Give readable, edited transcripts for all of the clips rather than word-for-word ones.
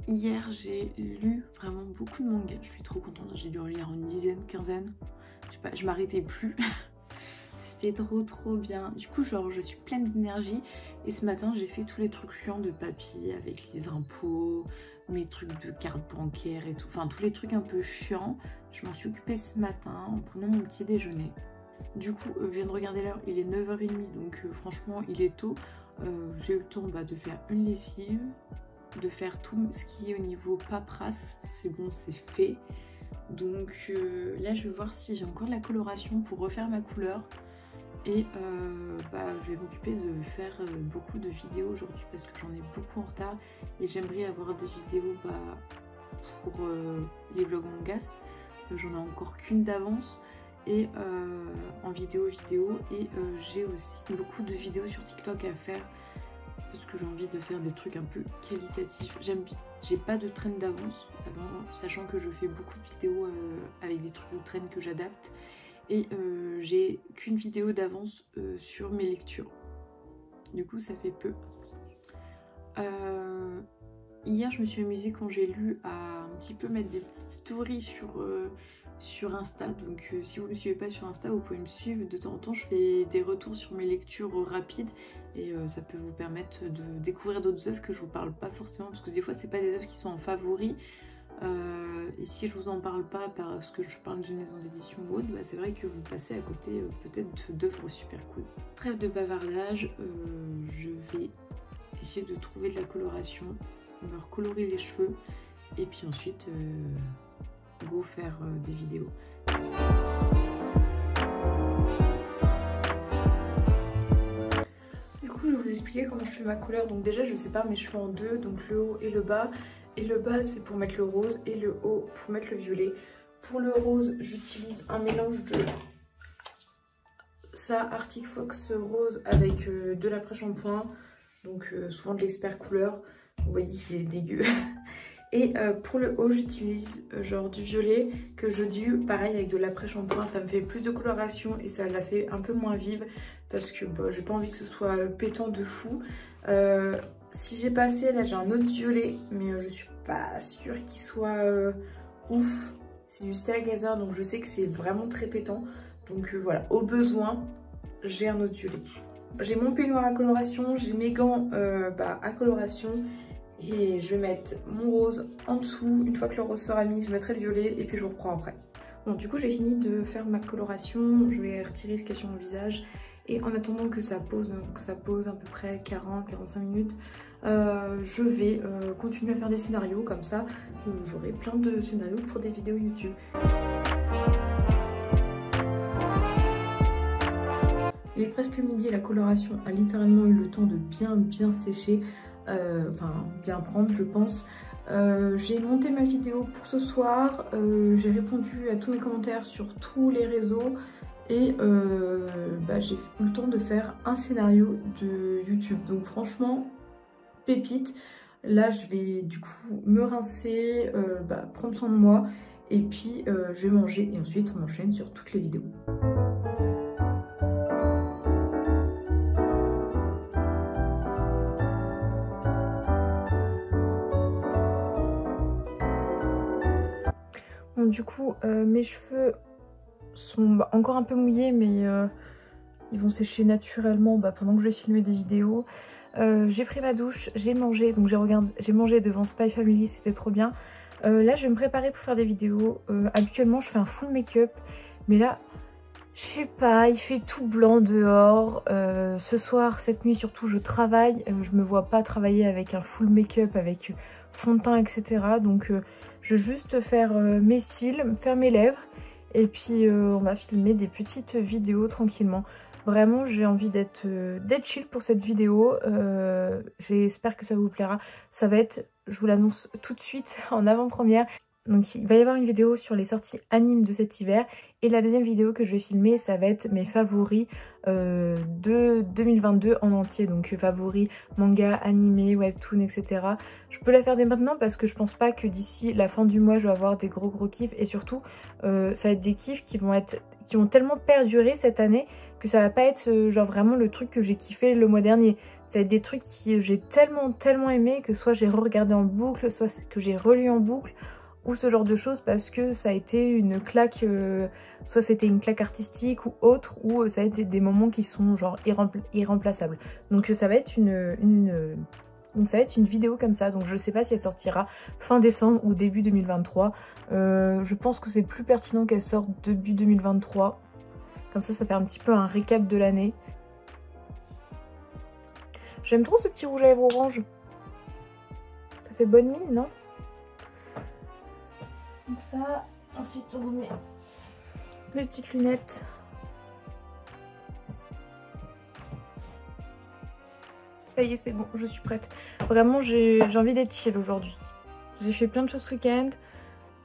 hier j'ai lu vraiment beaucoup de mangas, je suis trop contente, j'ai dû en lire une dizaine, quinzaine, je sais pas, je m'arrêtais plus. C'était trop bien. Du coup genre je suis pleine d'énergie et ce matin j'ai fait tous les trucs chiants de papy avec les impôts, mes trucs de carte bancaire et tout, enfin tous les trucs un peu chiants. Je m'en suis occupée ce matin en prenant mon petit déjeuner. Du coup je viens de regarder l'heure, il est 9h30 donc franchement il est tôt. J'ai eu le temps de faire une lessive, de faire tout ce qui est au niveau paperasse, c'est bon, c'est fait. Donc là je vais voir si j'ai encore de la coloration pour refaire ma couleur. Et je vais m'occuper de faire beaucoup de vidéos aujourd'hui parce que j'en ai beaucoup en retard et j'aimerais avoir des vidéos pour les vlogs mangas. J'en ai encore qu'une d'avance et en vidéo et j'ai aussi beaucoup de vidéos sur TikTok à faire parce que j'ai envie de faire des trucs un peu qualitatifs. J'ai pas de trend d'avance, sachant que je fais beaucoup de vidéos avec des trucs de trend que j'adapte. Et j'ai qu'une vidéo d'avance sur mes lectures. Du coup ça fait peu. Hier je me suis amusée quand j'ai lu à un petit peu mettre des petites stories sur Insta. Donc si vous ne me suivez pas sur Insta, vous pouvez me suivre. De temps en temps je fais des retours sur mes lectures rapides. Et ça peut vous permettre de découvrir d'autres œuvres que je vous parle pas forcément. Parce que des fois c'est pas des œuvres qui sont en favoris. Et si je vous en parle pas parce que je parle d'une maison d'édition ou autre, c'est vrai que vous passez à côté peut-être d'œuvres super cool. Trêve de bavardage, je vais essayer de trouver de la coloration, me recolorer les cheveux et puis ensuite go faire des vidéos. Du coup je vais vous expliquer comment je fais ma couleur. Donc déjà je sépare mes cheveux en deux, donc le haut et le bas. Et le bas c'est pour mettre le rose et le haut pour mettre le violet. Pour le rose j'utilise un mélange de ça Arctic Fox rose avec de l'après-shampoing. Donc souvent de l'expert couleur. Vous voyez qu'il est dégueu. Et pour le haut j'utilise genre du violet que je dilue pareil avec de l'après-shampoing. Ça me fait plus de coloration et ça la fait un peu moins vive. Parce que j'ai pas envie que ce soit pétant de fou. Si j'ai pas assez, là j'ai un autre violet, mais je suis pas sûre qu'il soit ouf. C'est du Stargazer, donc je sais que c'est vraiment très pétant. Donc voilà, au besoin, j'ai un autre violet. J'ai mon peignoir à coloration, j'ai mes gants à coloration. Et je vais mettre mon rose en dessous. Une fois que le rose sera mis, je mettrai le violet et puis je vous reprends après. Bon, du coup j'ai fini de faire ma coloration. Je vais retirer ce qu'il y a sur mon visage. Et en attendant que ça pose, donc ça pose à peu près 40-45 minutes, je vais continuer à faire des scénarios comme ça. J'aurai plein de scénarios pour des vidéos YouTube. Il est presque midi, la coloration a littéralement eu le temps de bien sécher, bien prendre je pense. J'ai monté ma vidéo pour ce soir, j'ai répondu à tous mes commentaires sur tous les réseaux. Et j'ai eu le temps de faire un scénario de YouTube. Donc franchement, pépite. Là, je vais du coup me rincer, prendre soin de moi. Et puis, je vais manger. Et ensuite, on enchaîne sur toutes les vidéos. Bon, du coup, mes cheveux sont encore un peu mouillés mais ils vont sécher naturellement pendant que je vais filmer des vidéos. J'ai pris ma douche, j'ai mangé, donc j'ai mangé devant Spy Family, c'était trop bien. Là je vais me préparer pour faire des vidéos. Habituellement je fais un full make-up mais là je sais pas, il fait tout blanc dehors. Ce soir, cette nuit surtout je travaille, je me vois pas travailler avec un full make-up, avec fond de teint etc. Donc je vais juste faire mes cils, faire mes lèvres. Et puis on va filmer des petites vidéos tranquillement. Vraiment j'ai envie d'être chill pour cette vidéo. J'espère que ça vous plaira. Ça va être, je vous l'annonce tout de suite en avant-première. Donc il va y avoir une vidéo sur les sorties animes de cet hiver. Et la deuxième vidéo que je vais filmer, ça va être mes favoris de 2022 en entier. Donc favoris manga, animé, webtoon, etc. Je peux la faire dès maintenant parce que je pense pas que d'ici la fin du mois je vais avoir des gros kiffs. Et surtout ça va être des kiffs qui ont tellement perduré cette année que ça va pas être genre vraiment le truc que j'ai kiffé le mois dernier. Ça va être des trucs que j'ai tellement aimé que soit j'ai re-regardé en boucle, soit que j'ai relu en boucle, ou ce genre de choses parce que ça a été une claque, soit c'était une claque artistique ou autre, ou ça a été des moments qui sont genre irremplaçables. Donc ça va être donc ça va être une vidéo comme ça, donc je sais pas si elle sortira fin décembre ou début 2023. Je pense que c'est plus pertinent qu'elle sorte début 2023. Comme ça fait un petit peu un récap de l'année. J'aime trop ce petit rouge à lèvres orange. Ça fait bonne mine, non? Donc ça, ensuite on remet mes petites lunettes. Ça y est, c'est bon, je suis prête. Vraiment, j'ai envie d'être chill aujourd'hui. J'ai fait plein de choses ce week-end.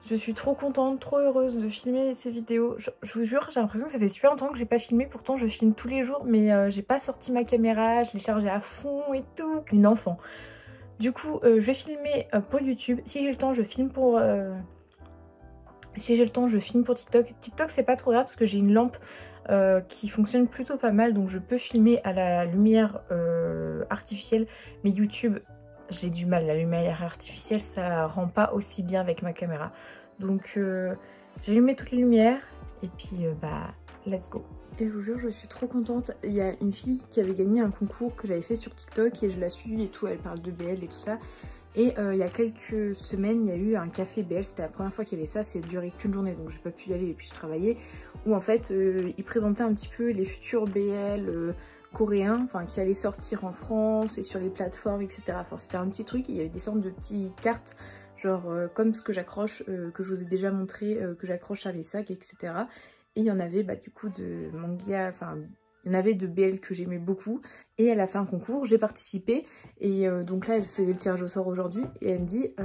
Je suis trop contente, trop heureuse de filmer ces vidéos. Je vous jure, j'ai l'impression que ça fait super longtemps que j'ai pas filmé. Pourtant, je filme tous les jours, mais j'ai pas sorti ma caméra. Je l'ai chargée à fond et tout. Une enfant. Du coup, je vais filmer pour YouTube. Si j'ai le temps, je filme pour... Si j'ai le temps, je filme pour TikTok. TikTok, c'est pas trop grave parce que j'ai une lampe qui fonctionne plutôt pas mal. Donc, je peux filmer à la lumière artificielle. Mais YouTube... j'ai du mal, la lumière artificielle ça rend pas aussi bien avec ma caméra. Donc j'ai allumé toutes les lumières et puis bah let's go. Et je vous jure, je suis trop contente. Il y a une fille qui avait gagné un concours que j'avais fait sur TikTok et je la suis et tout, elle parle de BL et tout ça. Et il y a quelques semaines, il y a eu un café BL, c'était la première fois qu'il y avait ça, c'est duré qu'une journée donc j'ai pas pu y aller et puis je travaillais. Où en fait, ils présentaient un petit peu les futurs BL coréens, enfin qui allaient sortir en France et sur les plateformes, etc. Enfin c'était un petit truc, il y avait des sortes de petites cartes, genre comme ce que j'accroche, que je vous ai déjà montré, que j'accroche à mes sacs, etc. Et il y en avait bah, du coup de manga, enfin... il y en avait de BL que j'aimais beaucoup et elle a fait un concours, j'ai participé et donc là elle fait le tirage au sort aujourd'hui et elle me dit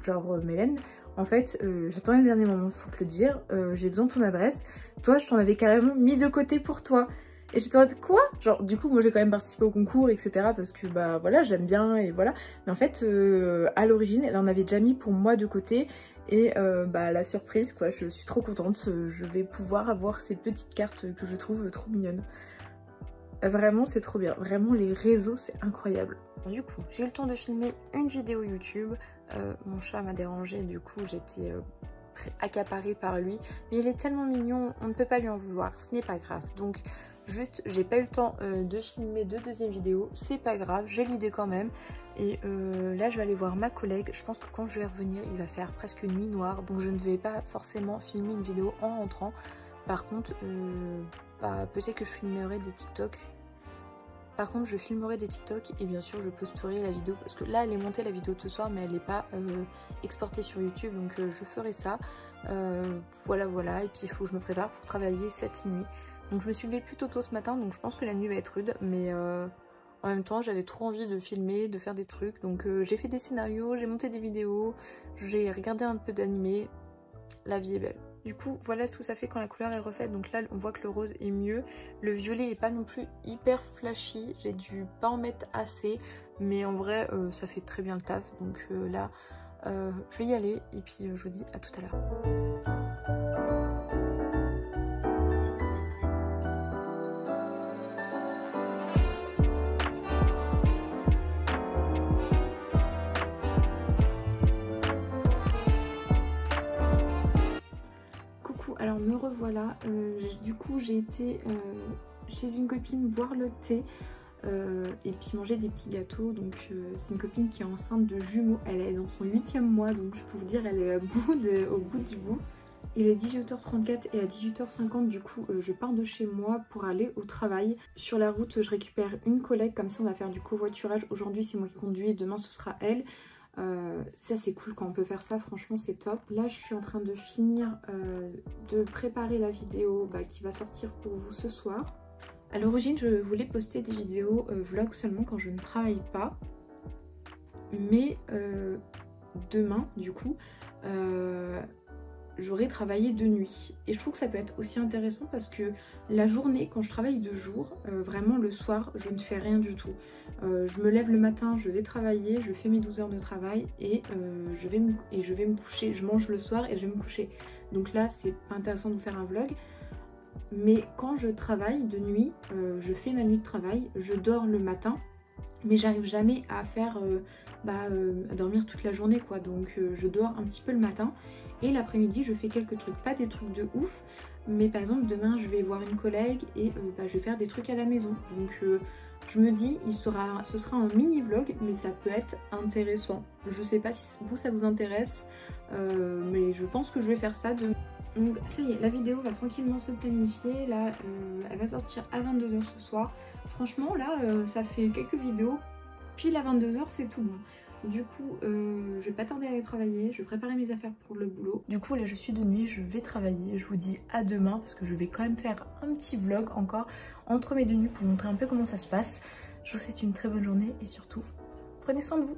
genre Mélène, en fait j'attendais le dernier moment pour te le dire, j'ai besoin de ton adresse, toi je t'en avais carrément mis de côté pour toi. Et j'étais en mode quoi? Genre du coup moi j'ai quand même participé au concours etc parce que bah voilà j'aime bien et voilà. Mais en fait à l'origine elle en avait déjà mis pour moi de côté. Et bah la surprise quoi, je suis trop contente, je vais pouvoir avoir ces petites cartes que je trouve trop mignonnes. Vraiment c'est trop bien, vraiment les réseaux c'est incroyable. Du coup j'ai eu le temps de filmer une vidéo YouTube, mon chat m'a dérangé du coup j'étais accaparée par lui. Mais il est tellement mignon, on ne peut pas lui en vouloir, ce n'est pas grave. Donc juste j'ai pas eu le temps de filmer de deuxième vidéo, c'est pas grave, j'ai l'idée quand même. Et là je vais aller voir ma collègue, je pense que quand je vais revenir il va faire presque nuit noire. Donc je ne vais pas forcément filmer une vidéo en rentrant. Par contre bah, peut-être que je filmerai des TikTok. Par contre je filmerai des TikTok et bien sûr je posterai la vidéo. Parce que là elle est montée la vidéo de ce soir mais elle n'est pas exportée sur YouTube. Donc je ferai ça. Voilà. Et puis il faut que je me prépare pour travailler cette nuit. Donc je me suis levée plutôt tôt ce matin, donc je pense que la nuit va être rude, mais en même temps j'avais trop envie de filmer, de faire des trucs, donc j'ai fait des scénarios, j'ai monté des vidéos, j'ai regardé un peu d'animé, la vie est belle. Du coup voilà ce que ça fait quand la couleur est refaite, donc là on voit que le rose est mieux, le violet est pas non plus hyper flashy, j'ai dû pas en mettre assez, mais en vrai ça fait très bien le taf, donc là je vais y aller et puis je vous dis à tout à l'heure. Alors me revoilà, du coup j'ai été chez une copine boire le thé et puis manger des petits gâteaux. Donc c'est une copine qui est enceinte de jumeaux, elle est dans son 8e mois donc je peux vous dire elle est au bout du bout. Il est 18h34 et à 18h50 du coup je pars de chez moi pour aller au travail. Sur la route je récupère une collègue, comme ça on va faire du covoiturage. Aujourd'hui c'est moi qui conduis et demain ce sera elle. Ça c'est cool quand on peut faire ça, franchement c'est top. Là je suis en train de finir de préparer la vidéo qui va sortir pour vous ce soir. À l'origine je voulais poster des vidéos vlog seulement quand je ne travaille pas, mais demain du coup j'aurai travaillé de nuit. Et je trouve que ça peut être aussi intéressant parce que la journée, quand je travaille de jour, vraiment le soir, je ne fais rien du tout. Je me lève le matin, je vais travailler, je fais mes 12 heures de travail et je vais me coucher. Je mange le soir et je vais me coucher. Donc là, c'est pas intéressant de vous faire un vlog. Mais quand je travaille de nuit, je fais ma nuit de travail, je dors le matin. Mais j'arrive jamais à faire à dormir toute la journée quoi, donc je dors un petit peu le matin et l'après-midi je fais quelques trucs, pas des trucs de ouf, mais par exemple demain je vais voir une collègue et je vais faire des trucs à la maison, donc je me dis ce sera un mini vlog mais ça peut être intéressant. Je sais pas si vous ça vous intéresse, mais je pense que je vais faire ça demain. Donc ça y est, la vidéo va tranquillement se planifier, là elle va sortir à 22 h ce soir. Franchement là ça fait quelques vidéos, pile à 22 h c'est tout bon. Du coup je vais pas tarder à aller travailler, je vais préparer mes affaires pour le boulot. Du coup là je suis de nuit, je vais travailler, je vous dis à demain parce que je vais quand même faire un petit vlog encore entre mes deux nuits pour vous montrer un peu comment ça se passe. Je vous souhaite une très bonne journée et surtout prenez soin de vous.